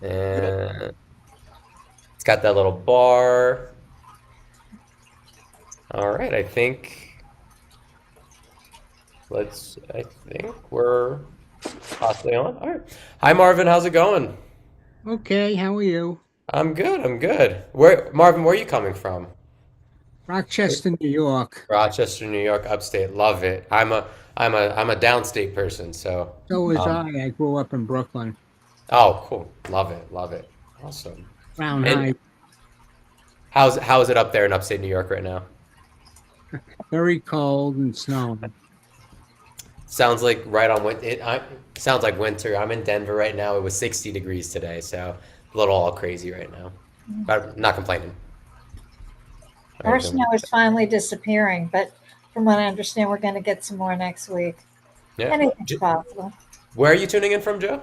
And it's got that little bar. All right, I think we're possibly on. All right. Hi, Marvin. How's it going? Okay, how are you? I'm good. I'm good. Marvin, where are you coming from? Rochester, New York. Rochester, New York, upstate. Love it. I'm a downstate person, so So was um, I. I grew up in Brooklyn, oh, cool. Love it. Love it. Awesome. Crown And High. how's it up there in upstate New York right now? Very cold and snowing. Sounds like right on sounds like winter. I'm in Denver right now. It was 60 degrees today, so a little all crazy right now. But I'm not complaining or Our anything snow like is that. finally disappearing, but from what I understand, we're going to get some more next week. Yeah. Anything's possible. Where are you tuning in from, Joe?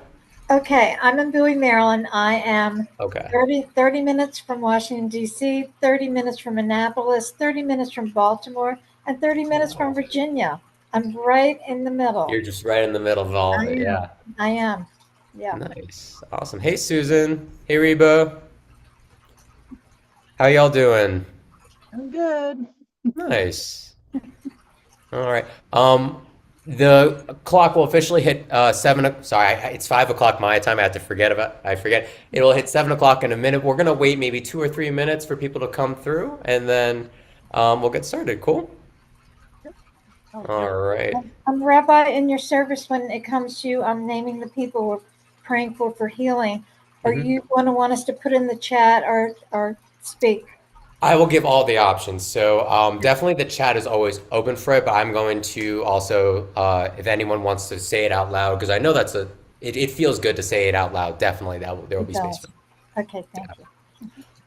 Okay, I'm in Bowie, Maryland. I am Okay. 30 minutes from Washington, D.C., 30 minutes from Annapolis, 30 minutes from Baltimore, and 30 minutes from Wow. Virginia. I'm right in the middle. You're just right in the middle of all I of it. am. Yeah. I am. Yeah. Nice. Awesome. Hey, Susan. Hey, Reba. How y'all doing? I'm good. Nice. All right. The clock will officially hit sorry, it's 5 o'clock my time. I forget. It'll hit 7 o'clock in a minute. We're gonna wait maybe 2 or 3 minutes for people to come through, and then we'll get started. Cool. Sounds All good. right. Rabbi, in your service, when it comes to naming the people we're praying for healing, are Mhm. you going to want us to put in the chat or speak? I will give all the options. So definitely the chat is always open for it, but I'm going to also, if anyone wants to say it out loud, because I know it feels good to say it out loud. Definitely there will It be space for does. it. Okay, thank you.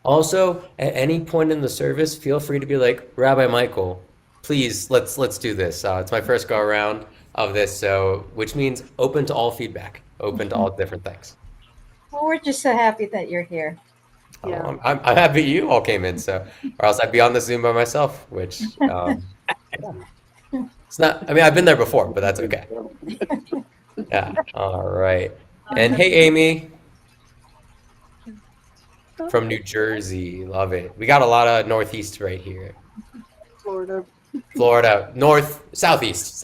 Also, at any point in the service, feel free to be like, Rabbi Michael, please let's do this. It's my first go around of this, so which means open to all feedback, open to all different things. Well, we're just so happy that you're here. Oh, Yeah. I'm happy you all came in, so or else I'd be on the Zoom by myself, which yeah. It's not. I mean, I've been there before, but that's okay. Yeah. All right. And hey, Amy from New Jersey, love it. We got a lot of Northeast right here. Florida. Florida, North, Southeast.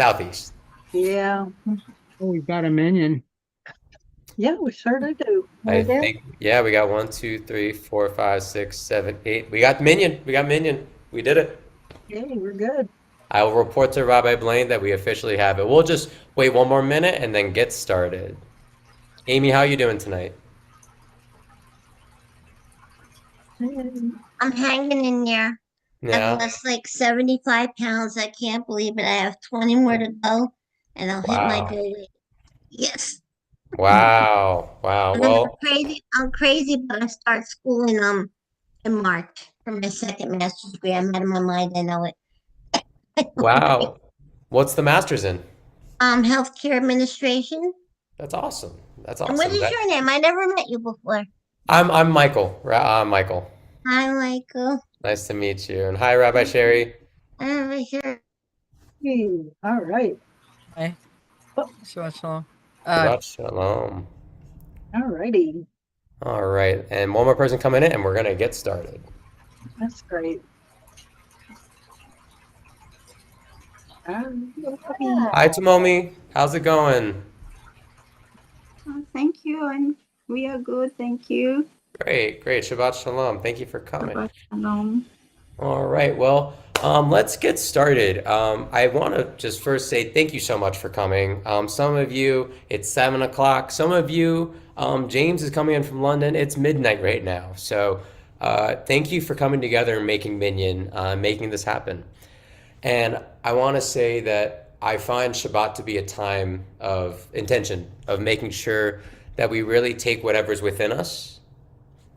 Yeah. Oh, we've got a minion. Yeah, we certainly do. I We do? think, yeah, we got 1, 2, 3, 4, 5, 6, 7, 8. We got Minion. We got Minion. We did it. Hey, we're good. I will report to Rabbi Blaine that we officially have it. We'll just wait one more minute and then get started. Amy, how you doing tonight? I'm hanging in there. I've Yeah. lost like 75 pounds. I can't believe it. I have 20 more to go and I'll hit my Wow. goal weight. Yes. Wow. Wow. And then Well, I'm crazy, but I start school in March for my second master's degree. I'm out of my mind. I know it. wow. What's the master's in? Healthcare administration. That's awesome. That's And what awesome. is your name? I never met you before. I'm Michael. Michael. Hi, Michael. Nice to meet you. And hi, Rabbi Sherry. I'm sure. Hey, all right. Hey, Oh, Shalom. Shabbat shalom. all righty. All right, and one more person coming in, and we're gonna get started. That's great. Hi, Tomomi. How's it going? Thank you, and we are good. Thank you. Great, great. Shabbat shalom. Thank you for coming. Shabbat shalom. All right, well, let's get started. I want to just first say thank you so much for coming. Some of you, it's 7 o'clock. Some of you, James is coming in from London. It's midnight right now. So thank you for coming together and making Minyan, making this happen. And I want to say that I find Shabbat to be a time of intention, of making sure that we really take whatever's within us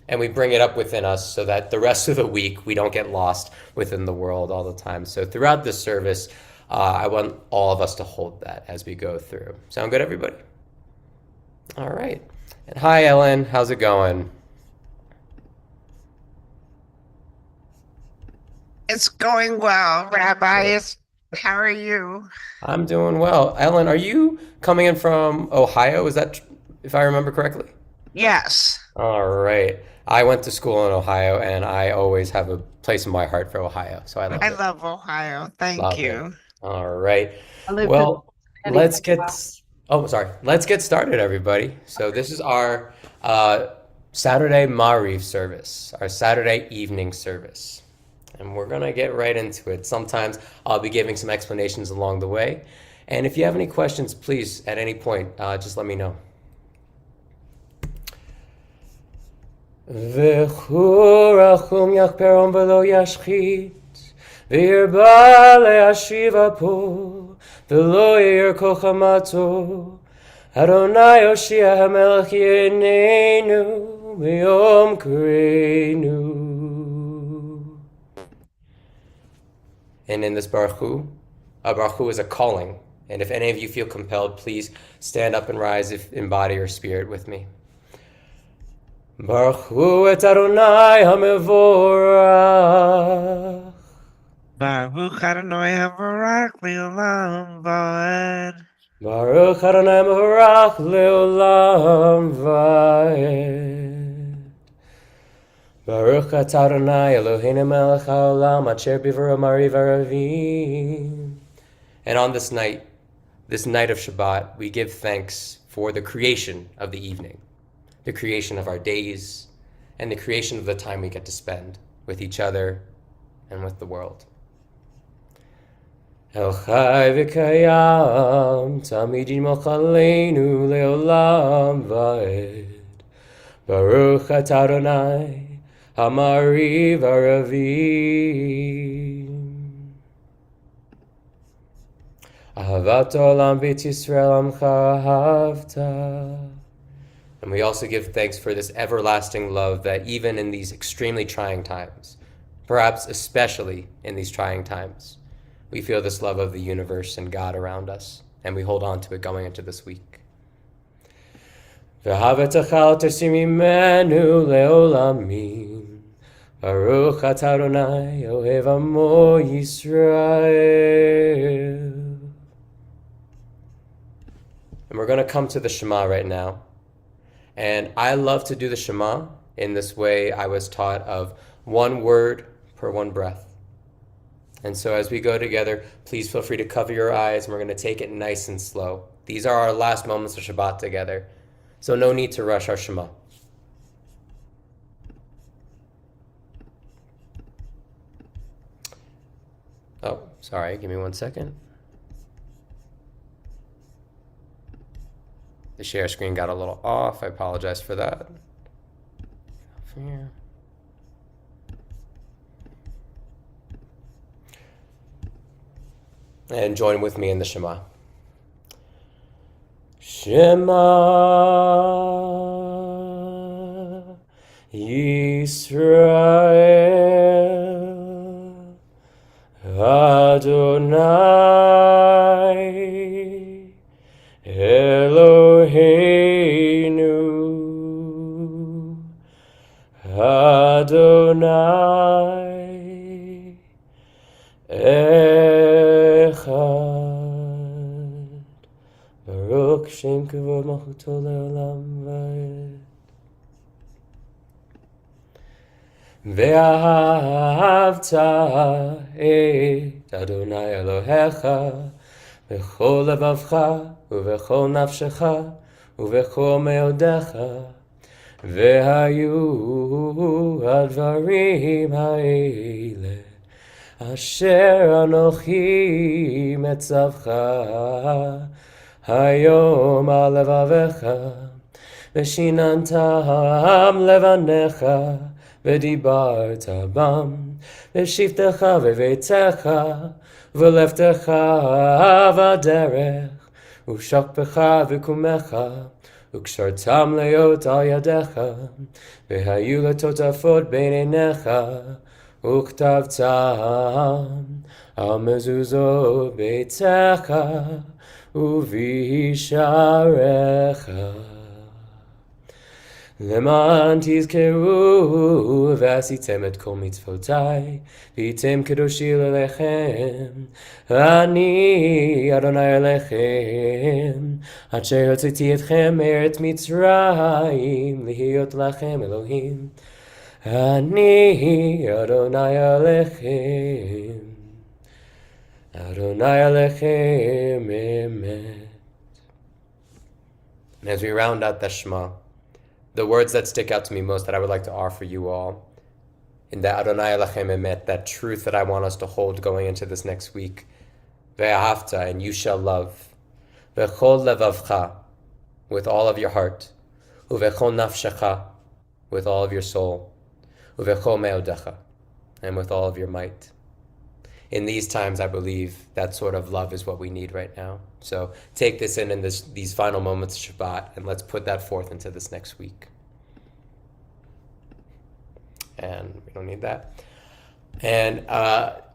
and we bring it up within us so that the rest of the week we don't get lost within the world all the time. So throughout this service, I want all of us to hold that as we go through. Sound good, everybody? All right. And hi, Ellen. How's it going? It's going well, Rabbi. How are you? I'm doing well. Ellen, are you coming in from Ohio? Is that, if I remember correctly? Yes, All right. I went to school in Ohio, and I always have a place in my heart for Ohio, so I love I it. love Ohio. Thank Love it. you. All right. I lived in Well, Cincinnati let's for a get. while. Oh, sorry. Let's get started, everybody. So this is our Saturday Mariv service, our Saturday evening service, and we're gonna get right into it. Sometimes I'll be giving some explanations along the way, and if you have any questions, please at any point just let me know. וכו רחום יחפרון ולא ישחית, וירבה להשיב אפו, ולא יאיר כל חמתו. אדוני הושיע המלך יעננו, ביום קראנו. And in this Baruch Hu is a calling. And if any of you feel compelled, please stand up and rise in body or spirit with me. Baruch Hu et Adonai HaMevorach. Baruch Adonai Habarak Leolam Vaed. Baruch Adonai HaMevorach Leolam Vaed. Baruch atah Adonai Eloheinu melech haolam asher bivaro mariv aravim. And on this night of Shabbat, we give thanks for the creation of the evening, the creation of our days, and the creation of the time we get to spend with each other and with the world. El chai v'kayam, tamid yimloch aleinu leolam vaed. Baruch atah Adonai Hamariv Aravim. Ahavat olam beit Yisrael amcha ahavta. And we also give thanks for this everlasting love that even in these extremely trying times, perhaps especially in these trying times, we feel this love of the universe and God around us, and we hold on to it going into this week. V'havetachal tesimimenu leolamim. Baruch atah Adonai ohev amo Yisrael. And we're going to come to the Shema right now. And I love to do the Shema in this way I was taught of one word per one breath. And so as we go together, please feel free to cover your eyes, and we're going to take it nice and slow. These are our last moments of Shabbat together. So no need to rush our Shema. Oh, sorry, give me 1 second. The share screen got a little off. I apologize for that. Here. And join with me in the Shema. Shema Yisrael Adonai Eloheinu Adonai Echad. Baruch Shem Kavod Malchuto Leolam Vaed. Ve'ahavta et Adonai Elohecha b'chol levavcha u'b'chol nafshecha u'b'chol meodecha. Ve'hayu advarim ha'ele asher anochi metzavcha hayom al levavecha v'shinantam levanecha v'dibarta bam v'shivtecha v'veitecha v'leftecha v'derech u'shakpecha v'kumecha u'kshartam leot al yadecha v'hayu letotafot beinenecha וכתבתם על מזוזות ביתך ובישעריך. למען תזכרו ועשיתם את כל מצוותיי והייתם קדושים אליכם. אני אדוני אליכם אשר הוצאתי אתכם מארץ מצרים להיות לכם אלוהים. אני אדוני עליכם, Adonai Alechem Emet. And as we round out the Shema, the words that stick out to me most that I would like to offer you all, in that Adonai Alechem Emet, that truth that I want us to hold going into this next week, Ve'ahavta, and you shall love, Ve'chol levavcha, with all of your heart, Uve'chol nafshecha, with all of your soul, Uve'chol me'odecha, and with all of your might. In these times, I believe that sort of love is what we need right now. So take this in these final moments of Shabbat, and let's put that forth into this next week. And we don't need that. And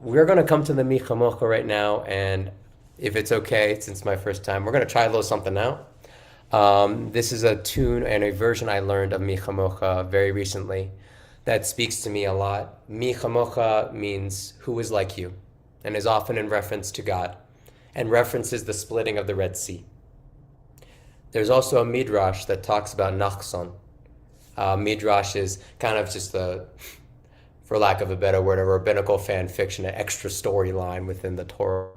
we're going to come to the Mi Chamocha right now, and if it's okay, since it's my first time, we're going to try a little something out. This is a tune and a version I learned of Mi Chamocha very recently that speaks to me a lot. Mi Chamocha means who is like you, and is often in reference to God, and references the splitting of the Red Sea. There's also a midrash that talks about Nachson. Midrash is kind of just for lack of a better word, a rabbinical fan fiction, an extra storyline within the Torah.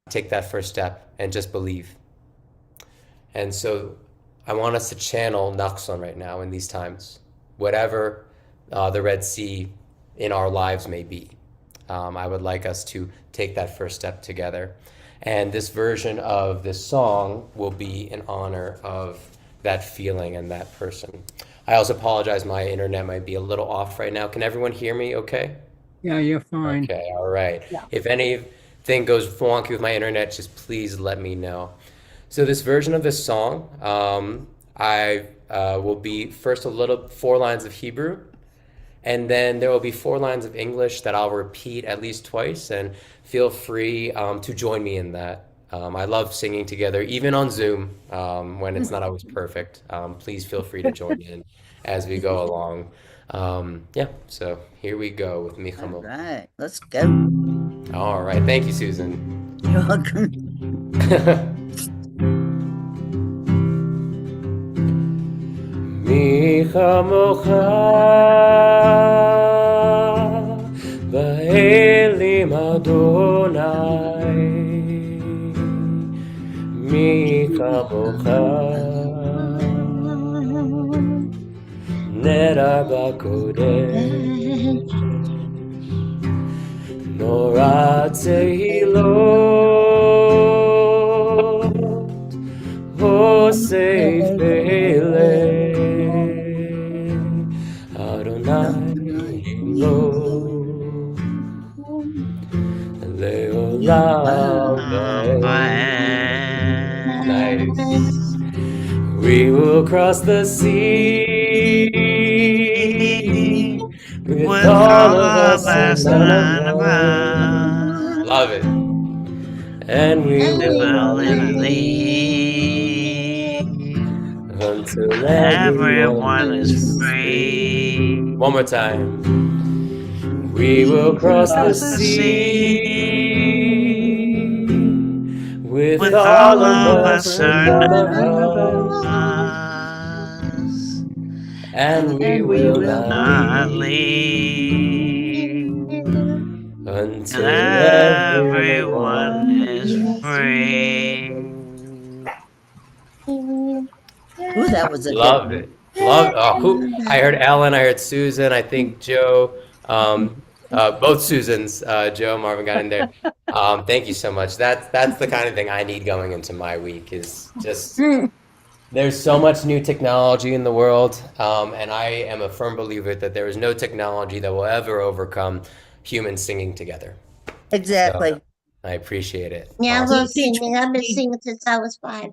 Take that first step and just believe. And so I want us to channel Nachson right now in these times, whatever the Red Sea in our lives may be. I would like us to take that first step together. And this version of this song will be in honor of that feeling and that person. I also apologize, my internet might be a little off right now. Can everyone hear me okay? Yeah, you're fine. Okay, all right. Yeah. If anything goes wonky with my internet, just please let me know. So this version of this song, I will be first 4 lines of Hebrew, and then there will be 4 lines of English that I'll repeat at least twice, and feel free to join me in that. I love singing together, even on Zoom, when it's not always perfect. Please feel free to join in as we go along. Yeah, so here we go with All Michamo. right, let's go. All right, thank you, Susan. You're welcome. מי כמוך באלים אדוני, מי כמוך נראה בקודש, נורא תהילות הוסיף פלא. Nice. We will cross the sea with all of us and none of us. Love it. And we will leave until everyone is free. One more time. We will cross the sea with all of us or none of us, and we will not leave until everyone is free. Ooh, that was a Love good it. Love. Oh, I heard Ellen. I heard Susan. I think Joe. Both Susans. Joe and Marvin got in there. Thank you so much. That's the kind of thing I need going into my week. Is just there's so much new technology in the world, and I am a firm believer that there is no technology that will ever overcome humans singing together. Exactly. So, I appreciate it. Yeah, I Awesome. love singing. I've been singing since I was 5.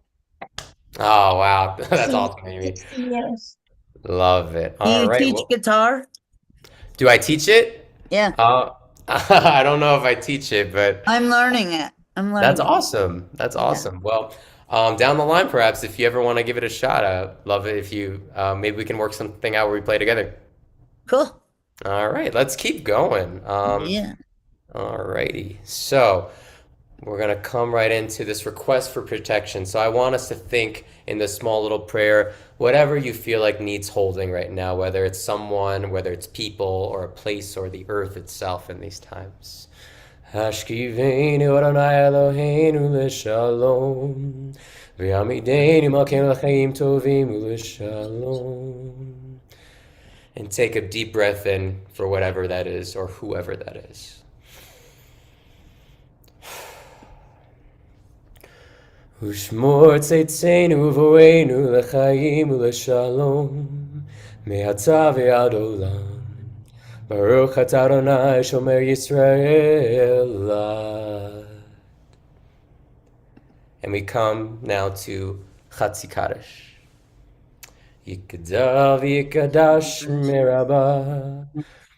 Oh wow, that's Singing awesome, for Amy. 60 years. Love it. Do All you right. teach Well, guitar? do I teach it? Yeah. I don't know if I teach it, but I'm learning it. I'm that's learning it. awesome. That's Yeah. awesome. Well, down the line, perhaps if you ever want to give it a shot, I'd love it if you maybe we can work something out where we play together. Cool. All right, let's keep going. Yeah. All righty. So we're gonna come right into this request for protection. So I want us to think in this small little prayer, whatever you feel like needs holding right now, whether it's someone, whether it's people, or a place, or the earth itself in these times. השכיבנו אדוני אלוהינו לשלום, ועמידנו מלכנו לחיים טובים ולשלום. And take a deep breath in for whatever that is or whoever that is. ושמור צאצאנו ובואנו לחיים ולשלום, מעתה ועד עולם. Baruch atah Adonai shomer Yisrael. And we come now to Chatzi Kaddish. Yikadav yikadash merabah,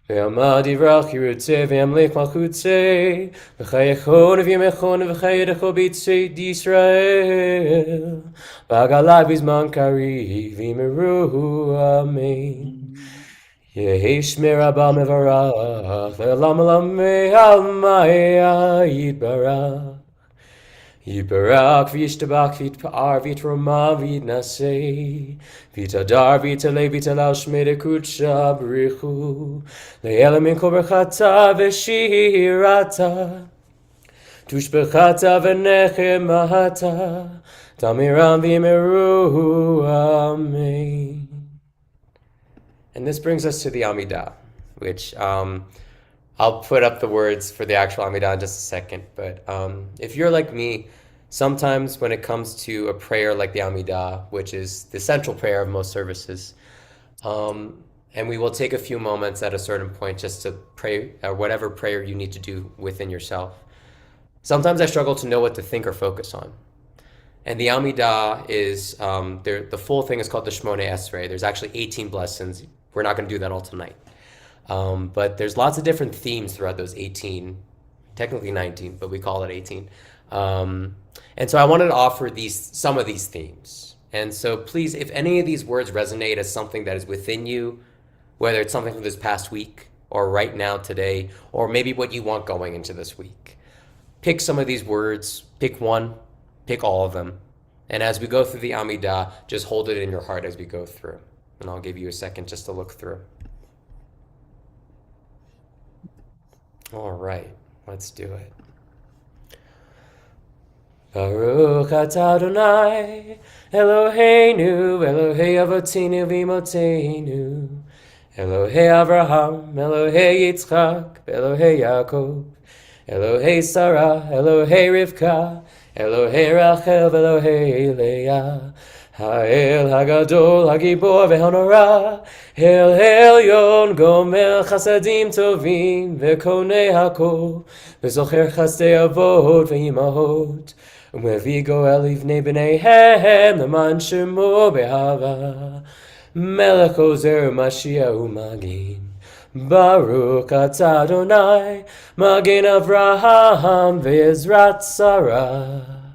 ve'amad yivrach yiruteh, ve'amlech malchuteh, v'chayechon v'yemechon v'chayedecho b'tzeit Yisrael, v'agalai b'zman kariv v'yimeruhu amen. Yehishmer Abba mevarach, le'olam olamei almaya yitbarach. Yitbarach v'yishtabach v'yitpa'ar v'yitromah v'yitnaseh, v'yitadar v'yitalei v'yitalal shmei dekudsha b'richu, le'elam min kol berchata v'shirata, tushbechata v'nechemata, tamiram v'yimeruhu amen. And this brings us to the Amidah, which I'll put up the words for the actual Amidah in just a second. But if you're like me, sometimes when it comes to a prayer like the Amidah, which is the central prayer of most services, and we will take a few moments at a certain point just to pray, or whatever prayer you need to do within yourself. Sometimes I struggle to know what to think or focus on. And the Amidah is, the full thing is called the Shmoneh Esrei. There's actually 18 blessings. We're not going to do that all tonight. But there's lots of different themes throughout those 18, technically 19, but we call it 18. And so I wanted to offer some of these themes. And so please, if any of these words resonate as something that is within you, whether it's something from this past week or right now today, or maybe what you want going into this week, pick some of these words, pick one, pick all of them. And as we go through the Amidah, just hold it in your heart as we go through. And I'll give you a second just to look through. All right, let's do it. Baruch atah Adonai, Eloheinu, Elohei Avotinu v'Imotenu, Elohei Avraham, Elohei Yitzchak, Elohei Yaakov, Elohei Sarah, Elohei Rivka, Elohei Rachel, Elohei Leah, Ha'el Hagadol, Hagibor v'Hanora, El Elyon, Gomer Chasadim Tovim, V'Konei Hakol, V'Zocher Chasdei Avot v'Imahot, U'Mevi Goel Livnei B'neihem, L'man Shemo Be'ahava, Melech Ozer Mashiach U'Magin. Baruch atah Adonai, Magen Avraham ve'Ezrat Sarah.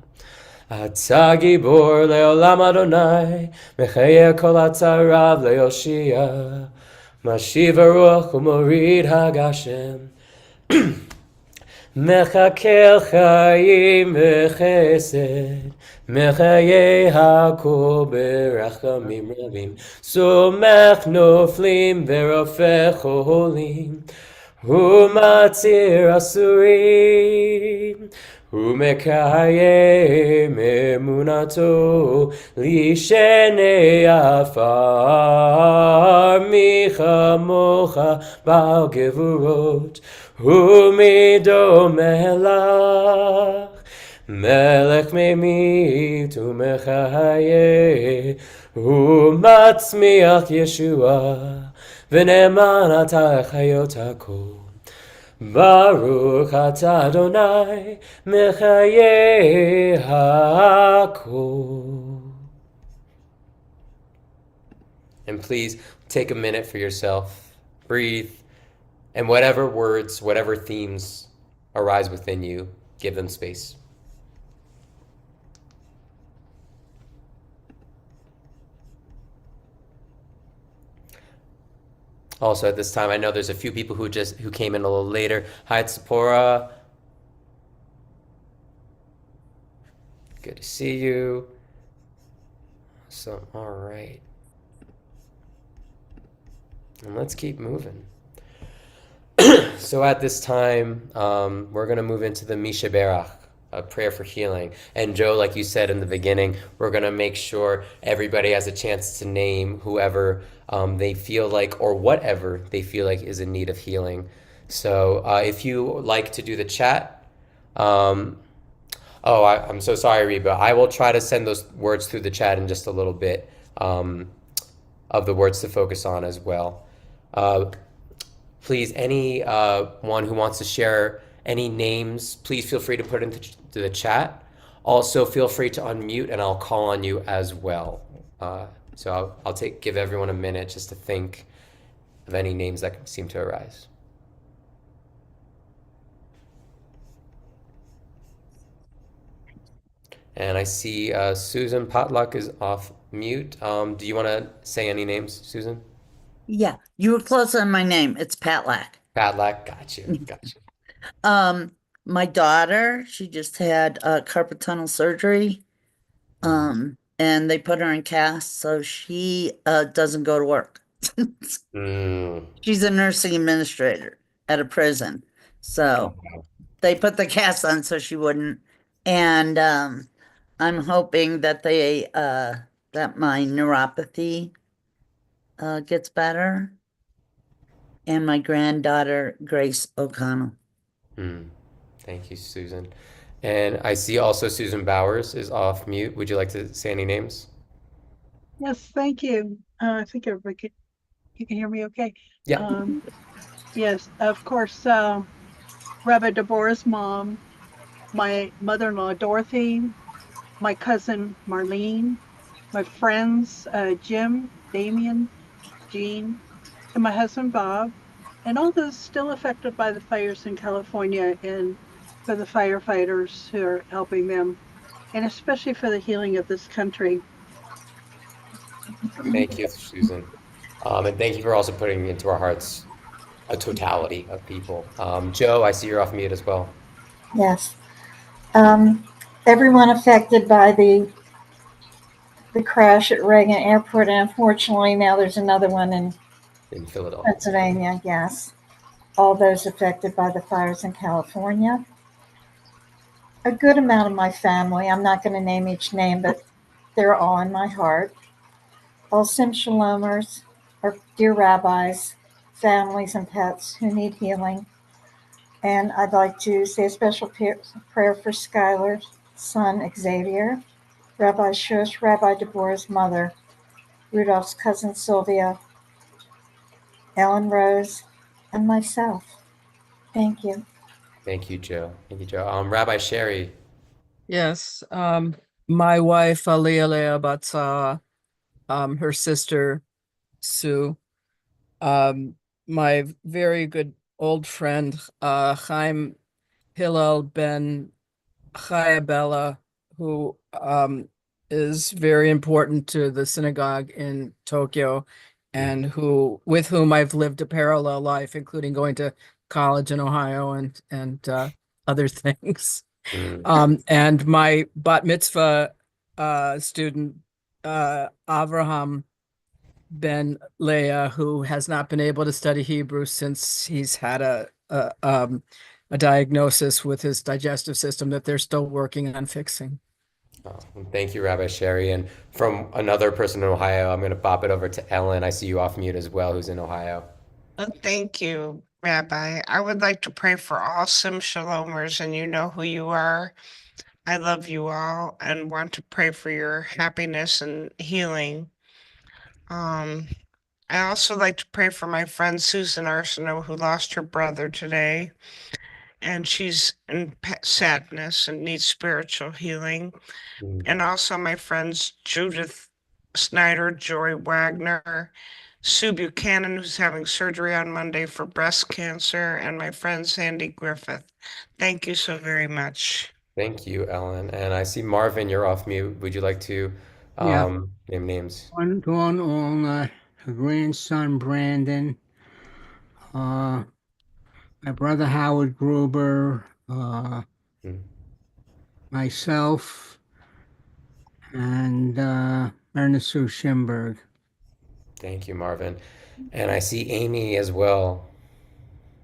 Atah Gibor le'olam Adonai, Mechayeh kol atzarav le'Yoshia. Mashiv Ruach u'morid hagashem. Mechakel chayim v'chesed, Mechayeh hakol berachamim rabim. Somech noflim v'rofech cholim, U'matzir asurim, U'mekayem emunato lishenei afar, Michamocha ba'al gevurot, U'mido melach, Melech memit u'mechayeh, U'matzmiach Yeshua, V'ne'eman atah chayot hakol. Baruch atah Adonai, Mechayeh hakol. And please take a minute for yourself. Breathe And whatever words, whatever themes arise within you, give them space. Also, at this time, I know there's a few people who came in a little later. Hi, Tzipora. Good to see you. So, all right. And let's keep moving. So at this time, we're going to move into the Misha Berach, a prayer for healing. And Joe, like you said in the beginning, we're going to make sure everybody has a chance to name whoever they feel like or whatever they feel like is in need of healing. So if you like to do the chat, I'm so sorry, Reba. I will try to send those words through the chat in just a little bit of the words to focus on as well. Please, any one who wants to share any names, please feel free to put into the chat. Also, feel free to unmute, and I'll call on you as well. So I'll give everyone a minute just to think of any names that seem to arise. And I see Susan Potluck is off mute. Do you want to say any names, Susan? Yeah, you were close on my name. It's Patlack. Patluck, got you. My daughter, she just had carpal tunnel surgery. And they put her in cast, so she doesn't go to work. She's a nursing administrator at a prison. So they put the cast on so she wouldn't. And I'm hoping that that my neuropathy gets better. And my granddaughter, Grace O'Connell. Thank you, Susan. And I see also Susan Bowers is off mute. Would you like to say any names? Yes, thank you. I think everybody you can hear me okay? Yeah. Yes, of course, Rabbi Deborah's mom, my mother-in-law Dorothy, my cousin Marlene, my friends Jim, Damien, Jean, and my husband Bob, and all those still affected by the fires in California, and for the firefighters who are helping them, and especially for the healing of this country. Thank you, Susan. And thank you for also putting into our hearts a totality of people. Joe, I see you're off mute as well. Yes. Everyone affected by the crash at Reagan Airport, and unfortunately now there's another one in Philadelphia. Pennsylvania. Yes. All those affected by the fires in California. A good amount of my family. I'm not going to name each name, but they're all in my heart. All Sim Shalomers, our dear rabbis, families, and pets who need healing. And I'd like to say a special prayer for Skylar's son, Xavier, Rabbi Shush, Rabbi Deborah's mother, Rudolph's cousin Sylvia, Ellen Rose, and myself. Thank you. Thank you, Joe. Thank you, Joe. Rabbi Sherry. Yes, my wife Aliyah Leah Batzah, her sister Sue, my very good old friend Chaim Hillel ben Chayabella, who is very important to the synagogue in Tokyo, and with whom I've lived a parallel life, including going to college in Ohio and other things. And my bat mitzvah student Avraham ben Leah, who has not been able to study Hebrew since he's had a diagnosis with his digestive system that they're still working on fixing. Oh, thank you, Rabbi Sherry. And from another person in Ohio, I'm going to pop it over to Ellen. I see you off mute as well, who's in Ohio. Thank you, Rabbi. I would like to pray for all Sim Shalomers, and you know who you are. I love you all and want to pray for your happiness and healing. I also like to pray for my friend Susan Arsenault, who lost her brother today, and she's in sadness and needs spiritual healing. And also my friends Judith Snyder, Joy Wagner, Sue Buchanan, who's having surgery on Monday for breast cancer, and my friend Sandy Griffith. Thank you so very much. Thank you, Ellen. And I see Marvin, you're off mute. Would you like to Yeah, name names? one Dawn Allnut, her grandson Brandon, my brother Howard Gruber, Hmm. myself, and Ernest Sue Schimberg. Thank you, Marvin. And I see Amy as well.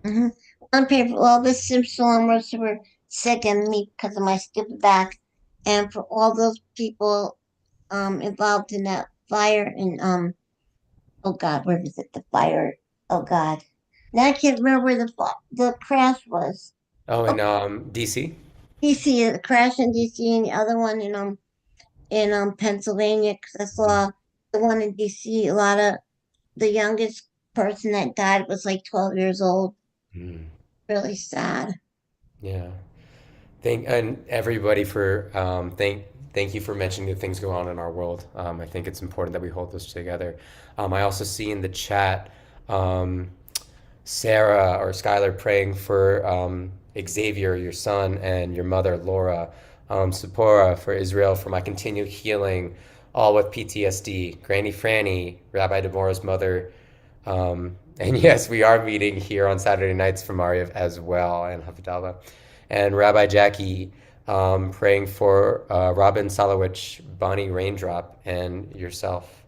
Mm-hmm. On paper, all the Shalom who were sick and me because of my stupid back, and for all those people involved in that fire and oh God, where was it? The fire. Oh God, now I can't remember where the crash was. Oh, Oh, and DC? DC, the crash in DC, and the other one in Pennsylvania. Because I saw the one in DC. A lot of the youngest person that died was like 12 years old. Hmm. Really sad. Yeah. And everybody for thank you for mentioning the things going on in our world. I think it's important that we hold this together. I also see in the chat um, Sarah or Skylar praying for Xavier, your son, and your mother, Laura. Sephora for Israel for my continued healing, all with PTSD. Granny Franny, Rabbi Deborah's mother. And yes, we are meeting here on Saturday nights for Mariev as well, and Hafidallah. And Rabbi Jackie praying for Robin Salowich, Bonnie Raindrop, and yourself.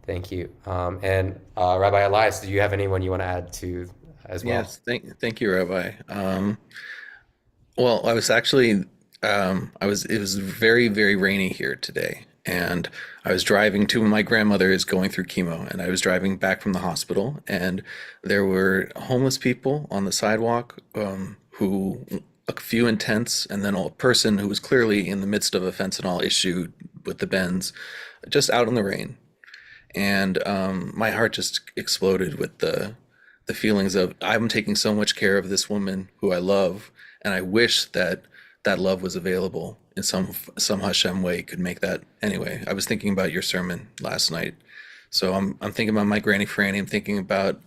Thank you. And Rabbi Elias, do you have anyone you want to add to as well? Yes, thank you, Rabbi. Well, I was actually, it was very, very rainy here today, and I was driving to my grandmother is going through chemo, and I was driving back from the hospital, and there were homeless people on the sidewalk, who, a few in tents, and then a person who was clearly in the midst of a fentanyl issue with the bends, just out in the rain. And my heart just exploded with the feelings of I'm taking so much care of this woman who I love, and I wish that that love was available in some Hashem way could make that. Anyway, I was thinking about your sermon last night, so I'm thinking about my granny Franny. I'm thinking about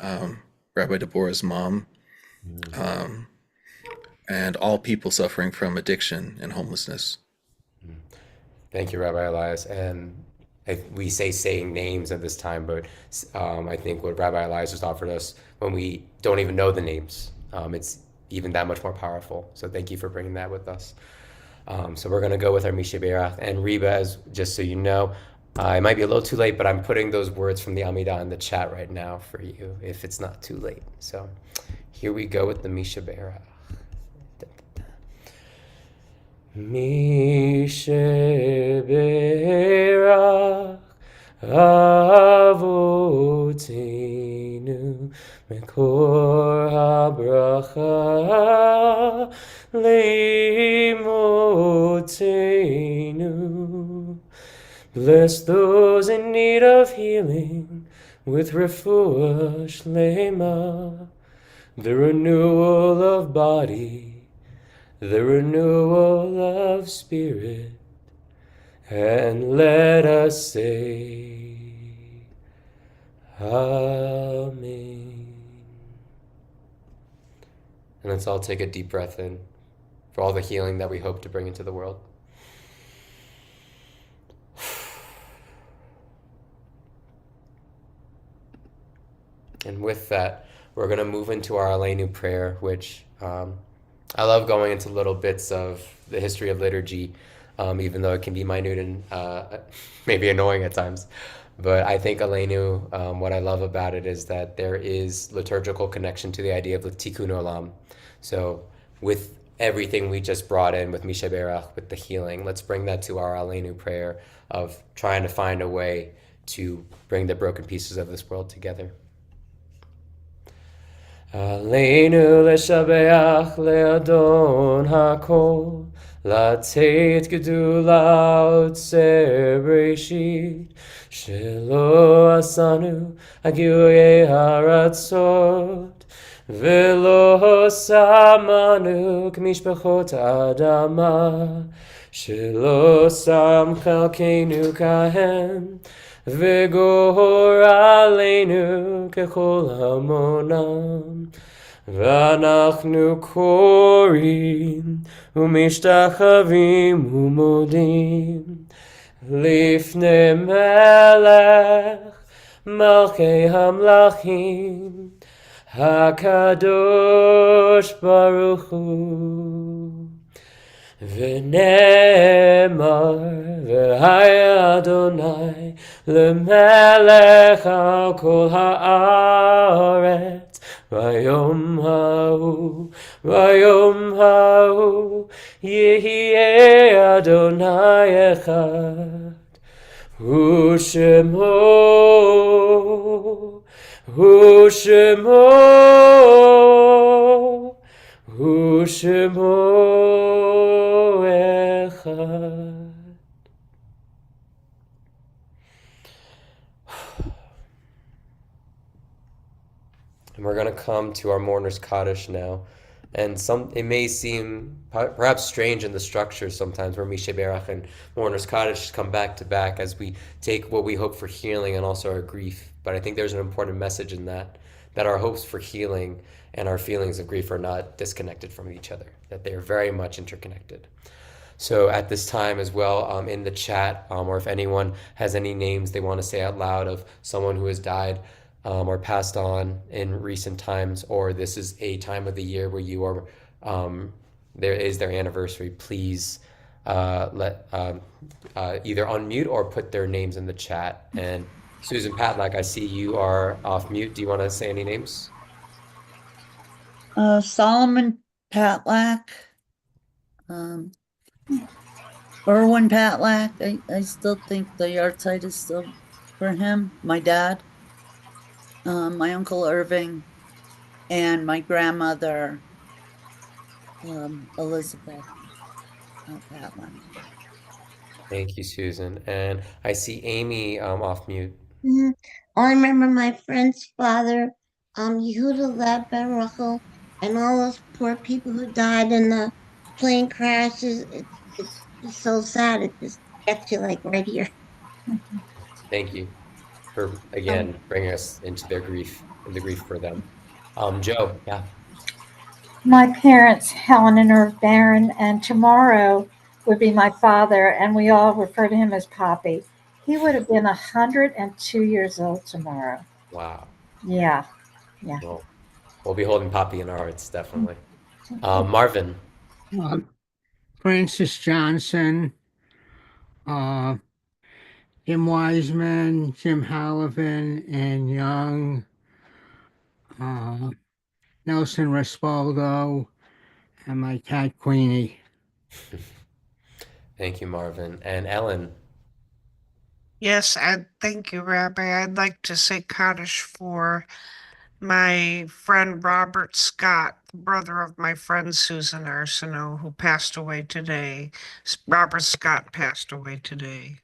Rabbi Deborah's mom, and all people suffering from addiction and homelessness. Thank you, Rabbi Elias. And we say saying names at this time, but I think what Rabbi Elias just offered us when we don't even know the names, it's even that much more powerful. So thank you for bringing that with us. So we're going to go with our Misha Berach. And Reba, just so you know, it might be a little too late, but I'm putting those words from the Amidah in the chat right now for you if it's not too late. So here we go with the Misha Berach. Misha Berach Avotenu Mekor HaBracha Leimotenu. Bless those in need of healing with refuah shlema, the renewal of body, the renewal of spirit, and let us say, Amen. And let's all take a deep breath in for all the healing that we hope to bring into the world. And with that, we're going to move into our Aleinu prayer, which I love going into little bits of the history of liturgy, even though it can be minute and maybe annoying at times. But I think Aleinu, what I love about it is that there is liturgical connection to the idea of the tikkun olam. So with everything we just brought in with Misha Berach, with the healing, let's bring that to our Aleinu prayer of trying to find a way to bring the broken pieces of this world together. Aleinu leshabeach le'adon hakol, latet gedula utzer breshit, shelo asanu agiyei haratzot, velo samanu k'mishpachot adama, shelo sam chalkenu kahem, וגור עלינו ככל המונם. ואנחנו קוראים ומשתחווים ומודים לפני מלך מלכי המלכים הקדוש ברוך הוא. ונאמר והיה אדוני למלך על כל הארץ ביום ההוא יהיה אדוני אחד ושמו אחד. And we're going to come to our mourner's Kaddish now. And it may seem perhaps strange in the structure sometimes where Mishe Berach and Mourner's Kaddish come back to back as we take what we hope for healing and also our grief. But I think there's an important message in that our hopes for healing and our feelings of grief are not disconnected from each other, that they are very much interconnected. So at this time as well, in the chat, or if anyone has any names they want to say out loud of someone who has died or passed on in recent times, or this is a time of the year where you are, there is their anniversary, please let either unmute or put their names in the chat. And Susan Patlack, I see you are off mute. Do you want to say any names? Solomon Patlack, Erwin Patlack. I still think the yard site is still for him. My dad, my uncle Irving, and my grandmother, Elizabeth Patlack. Thank you, Susan. And I see Amy off mute. I remember my friend's father, Yehuda Lab Ben Rachel, and all those poor people who died in the plane crashes. It's so sad. It just gets you like right here. Thank you for, again, bringing us into their grief and the grief for them. Joe, yeah. My parents, Helen and Irv Barron, and tomorrow would be my father, and we all refer to him as Poppy. He would have been 102 years old tomorrow. Wow. Yeah. Well, we'll be holding Poppy in our hearts, definitely. Marvin. Francis Johnson, Jim Wiseman, Jim Hallivan, and Young, Nelson Respaldo, and my cat Queenie. Thank you, Marvin. And Ellen. Yes, thank you, Rabbi. I'd like to say Kaddish for my friend Robert Scott, the brother of my friend Susan Arsenault, who passed away today. Robert Scott passed away today.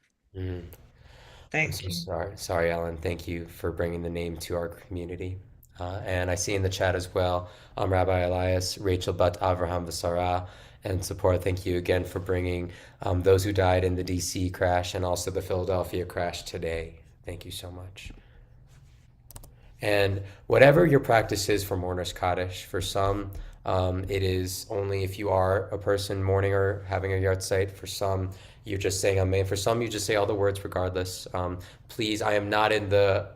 Thank you. Sorry, Ellen. Thank you for bringing the name to our community. And I see in the chat as well, Rabbi Elias, Rachel Bat Avraham Vasara, and support. Thank you again for bringing those who died in the DC crash and also the Philadelphia crash today. Thank you so much. And whatever your practice is for Mourner's Kaddish, for some, it is only if you are a person mourning or having a yard site. For some, you're just saying Amen. For some, you just say all the words regardless. Please, I am not in the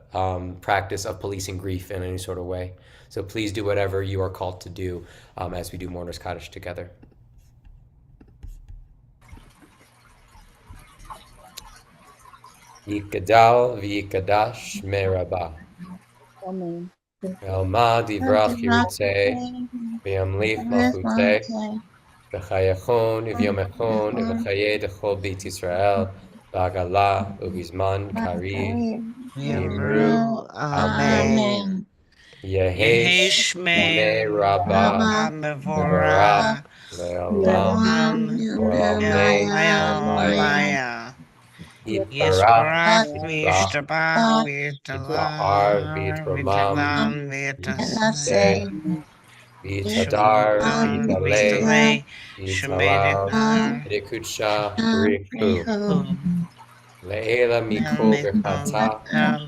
practice of policing grief in any sort of way. So please do whatever you are called to do as we do Mourner's Kaddish together. Yikadal v'yikadash merabah. Amen. Elma divrach yirtzeh v'yamlich malchuteh v'chayachon v'yomechon v'chayeh dechol beit Yisrael v'agala uvizman kari v'yimru amen. Yehesh me rabba mevorah le'olam le'olam. Yisparach v'yishtabach v'yita'ar v'yitramam v'yitaseh v'yitadar v'yitaleh v'yitalal v'yikudsha b'richu. Le'ela mikol birchata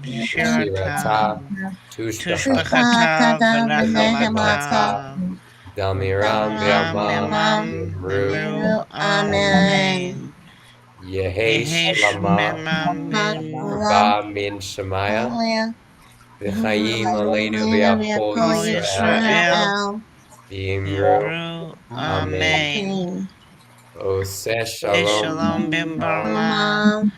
v'shirata tushbachata Tushbachata v'nechamata v'nechemata damiram Damiram b'yamam Yamam v'imru. V'imru Amen. Amen. Yehi shlama uba min shemaya Hallelujah. v'chayim aleinu Hallelujah. v'yachol Call Yisrael Yisrael. v'imru. Amen. Amen. Oseh shalom Shalom.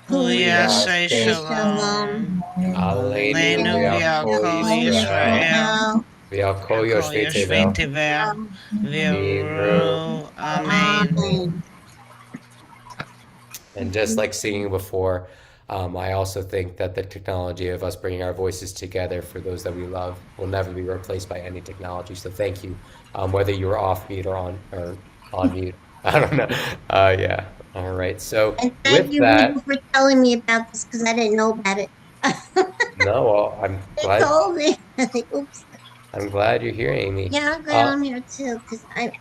Huya Say say v'yaseh shalom. shalom. aleinu Aleinu v'yachol v'yakol Call Yisrael Yisrael. Yisrael. v'yachol Yakol yoshvei tevel Yoshvei v'imru. V'imru. Amen. Amen. And just like singing before, I also think that the technology of us bringing our voices together for those that we love will never be replaced by any technology. So thank you, whether you were off mute or on mute. I don't know. Yeah. All right. So And thank with you, Reba, that, for telling me about this because I didn't know about it. no, well, They told me. Oops. I'm glad you're here, Amy. Yeah, I'm glad I'm here too because I'm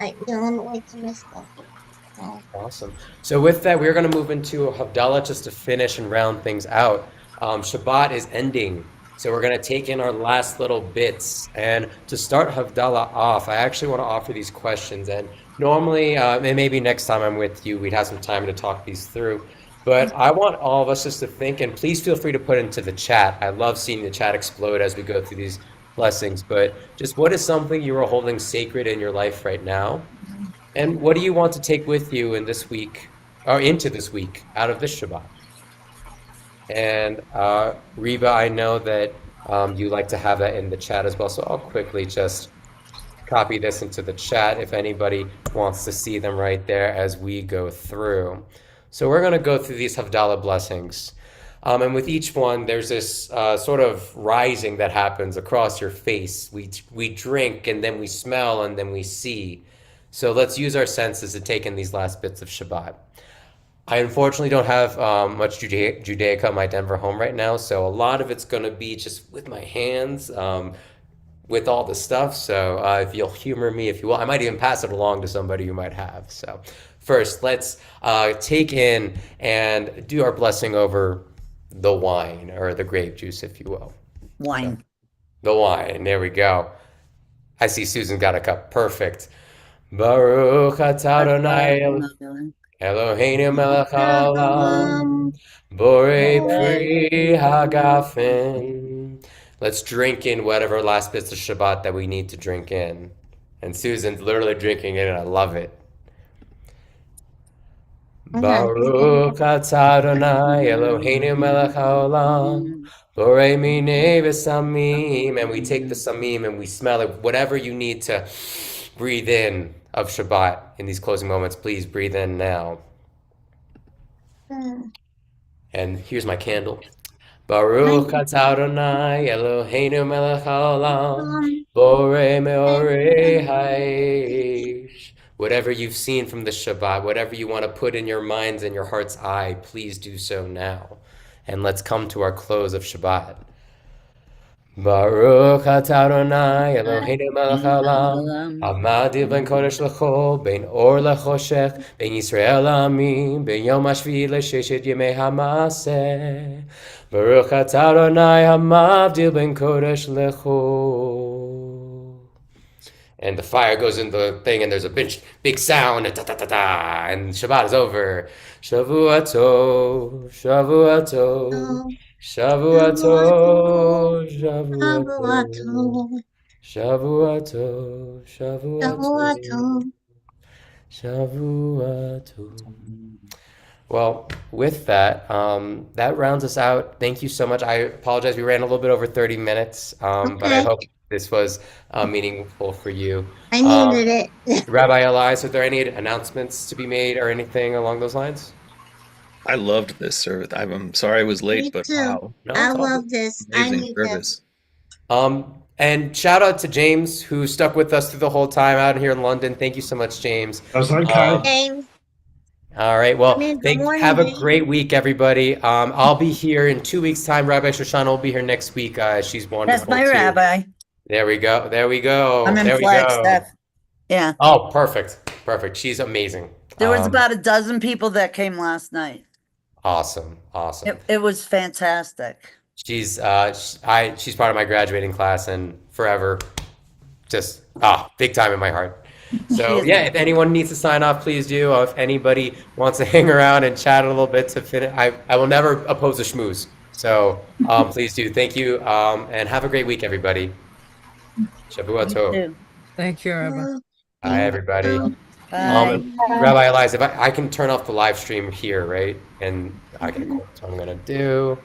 away to my stuff here. So, Awesome. So with that, we're going to move into Havdalah just to finish and round things out. Shabbat is ending, so we're going to take in our last little bits. And to start Havdalah off, I actually want to offer these questions. And normally, and maybe next time I'm with you, we'd have some time to talk these through. But I want all of us just to think, and please feel free to put into the chat. I love seeing the chat explode as we go through these blessings. But just what is something you are holding sacred in your life right now? And what do you want to take with you in this week or into this week out of this Shabbat? And Reba, I know that you like to have that in the chat as well. So I'll quickly just copy this into the chat if anybody wants to see them right there as we go through. So we're going to go through these Havdalah blessings. And with each one, there's this sort of rising that happens across your face. We drink, and then we smell, and then we see. So let's use our senses to take in these last bits of Shabbat. I unfortunately don't have much Judaica in my Denver home right now, so a lot of it's going to be just with my hands, with all the stuff. So if you'll humor me, if you will, I might even pass it along to somebody who might have. So first, let's take in and do our blessing over the wine or the grape juice, if you will. Wine. So, the wine. There we go. I see Susan got a cup. Perfect. Baruch atah Adonai Eloheinu melech haolam, borei pri hagafen. Let's drink in whatever last bits of Shabbat that we need to drink in. And Susan's literally drinking it, and I love it. Baruch atah Adonai Eloheinu melech haolam, borei minei v'samim. And we take the samim and we smell it. Whatever you need to breathe in of Shabbat in these closing moments, please breathe in now. And here's my candle. Baruch atah Adonai Eloheinu melech haolam, borei meorei haish. Whatever you've seen from the Shabbat, whatever you want to put in your minds and your heart's eye, please do so now. And let's come to our close of Shabbat. Baruch atah Adonai Eloheinu melech haolam, Hamadi ben kodesh l'chol, ben or lechoshech, ben Yisrael l'amim, ben yom hashvi'i l'sheshet yemei hamaseh. Baruch atah Adonai Hamadi ben kodesh l'chol. And the fire goes in the thing, and there's a big sound, and ta-ta-ta-ta, and Shabbat is over. Shavua tov, Shavua tov. Shavua tov, Shavua tov, Shavua tov, Shavua tov, Shavua tov. Well, with that, that rounds us out. Thank you so much. I apologize. We ran a little bit over 30 minutes, but I hope this was meaningful for you. I needed it. Rabbi Elias, are there any announcements to be made or anything along those lines? I loved this service. I'm sorry I was late, Me but too. wow, No, I it's all love good. this. I amazing need service. And shout out to James, who stuck with us through the whole time out here in London. Thank you so much, James. That's okay. this. James, All right. Well, good morning, have a James. great week, everybody. I'll be here in 2 weeks' time. Rabbi Shoshana will be here next week. She's wonderful. That's my too. rabbi. There we go. There we go. I'm in There we go. Flagstaff. Yeah. Oh, perfect. Perfect. She's amazing. There was about a dozen people that came last night. Awesome. Awesome. It was fantastic. She's she's part of my graduating class and forever just big time in my heart. So is yeah, my if anyone needs to sign off, please do. If anybody wants to hang around and chat a little bit to finish, I will never oppose a schmooze. So please do. Thank you. And have a great week, everybody. Shavua You tov. too. Thank you, Rabbi. Oh, Bye, thank everybody. you. Bye. Rabbi Elias, if I can turn off the live stream here, right? And okay, cool. So I'm gonna do.